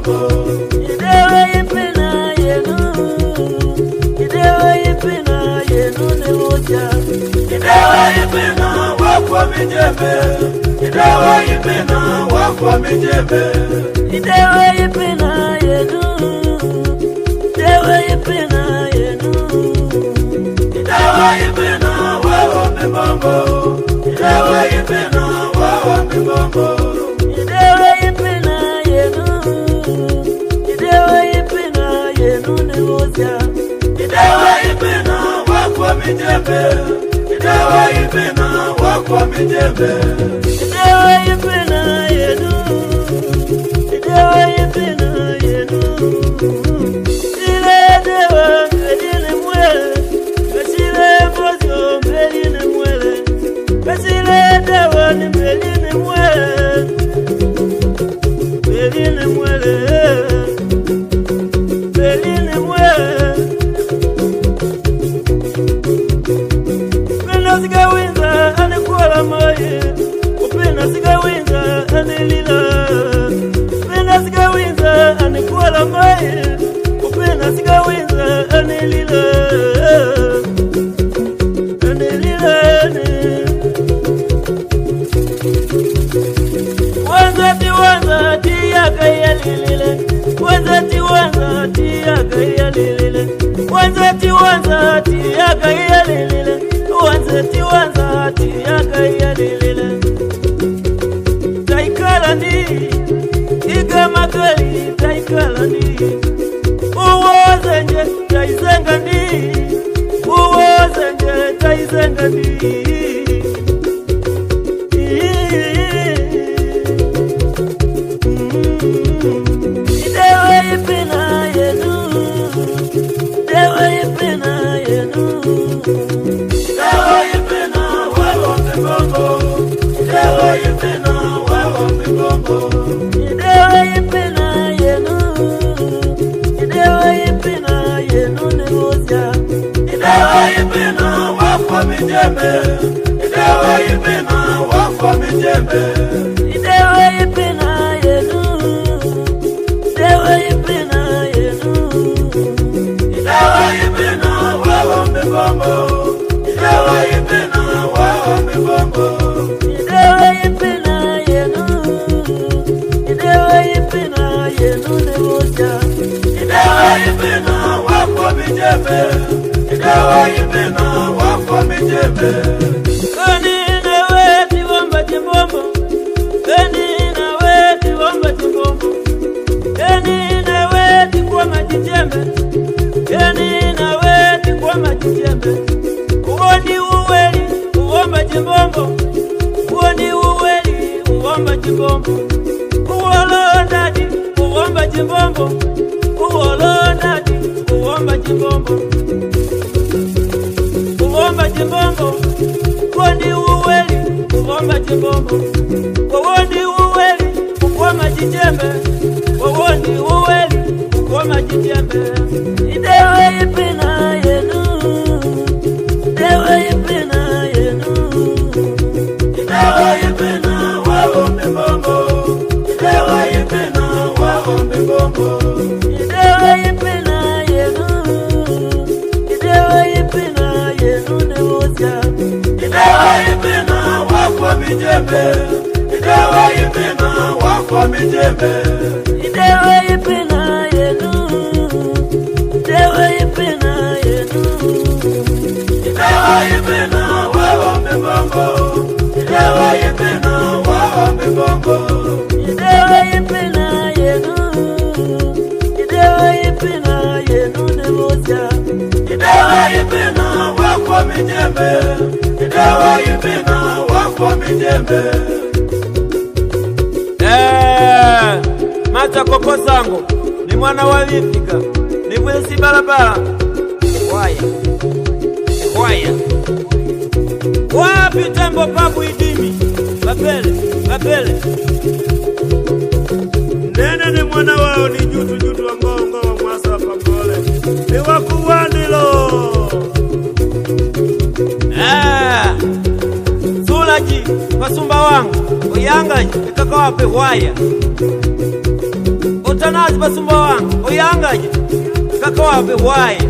mibongo. Idewe ipina yenu, idewe ipina yenu ne moja. Idewe ipina wakwa mijembe, idewe ipina wakwa mijembe. Idewe ipina yenu, idewe ipina yenu. Idewe ipina wawa mibongo, idewe ipina wawa mibongo. Idewe ipina yenu, idewe ipina yenu ne moja. Idewe ipina wakwa mijembe, idewe ipina wakwa mijembe. Idewe ipina yenu, idewe ipina yenu. Ile dewa mbelini mwele, kasile mozo mbelini mwele, kasile dewa ni mbelini mwele, mbelini mwele, mbelini mwele. Upenda sigawinza anekuala maye, upenda sigawinza anelila. Upenda sigawinza anekuala maye, upenda sigawinza anelila. Anelila ne wanza tiya kaya lilile, wanza tiya kaya lilile, wanza tiya kaya lilile, wanza tiya kaya lilile. Taikala ndi igama kali, taikala ndi uwozenje taizenga ndi, uwozenje taizenga ndi. Idewe ipina yenu, idewe ipina yenu. Idewe ipina wawa mibongo, idewe ipina wawa mibongo. Idewe ipina yenu, idewe ipina yenu ne moja. Idewe ipina wakwa mijembe, idewe ipina wakwa mijembe. Idewe ipina yenu, idewe ipina yenu. Idewe ipina wawa mibongo, idewe ipina wawa mibongo. Idewe ipina yenu, idewe ipina yenu ne moja. Idewe ipina wakwa mijembe, idewe ipina wakwa mijembe. Kani nawe tiwamba chimbombo, kani nawe tiwamba chimbombo, kani nawe tikwa majijembe, kani nawe tikwa majijembe. Uwoni uweli uwamba chimbombo, uwoni uweli uwamba chimbombo. Uwolo ndadi uwamba chimbombo, uwolo ndadi uwamba chimbombo. Uwamba chimbombo, uwoni uweli uwamba chimbombo. Uwoni uweli uwamba jijembe, uwoni uweli uwamba jijembe. Idewe ipina yenu, idewe ipina yenu. Idewe ipina wawa mibongo, idewe ipina wawa mibongo. Idewe ipina yenu, idewe ipina yenu ne moja. Idewe ipina wakwa mijembe, idewe ipina wakwa mijembe. Idewe ipina yenu, idewe ipina yenu. Idewe ipina wawa mibongo, idewe ipina wawa mibongo. Idewe ipina yenu, idewe ipina yenu ne moja. Idewe ipina wakwa mijembe, idewe ipina wakwa mijembe. Macha koko zangu ni mwana wa Vifika, ni mwezi barabara. Waya waya wapi tembo pabu idimi mapele mapele. Nene ni mwana wao ni jutu wa ngongo wa mwasa wa pangole ni wakuwanilo. Sulaji pasumba wangu uyangaji ikaka wape waya utanazi basumba wangu oyangaje kaka wape hwaya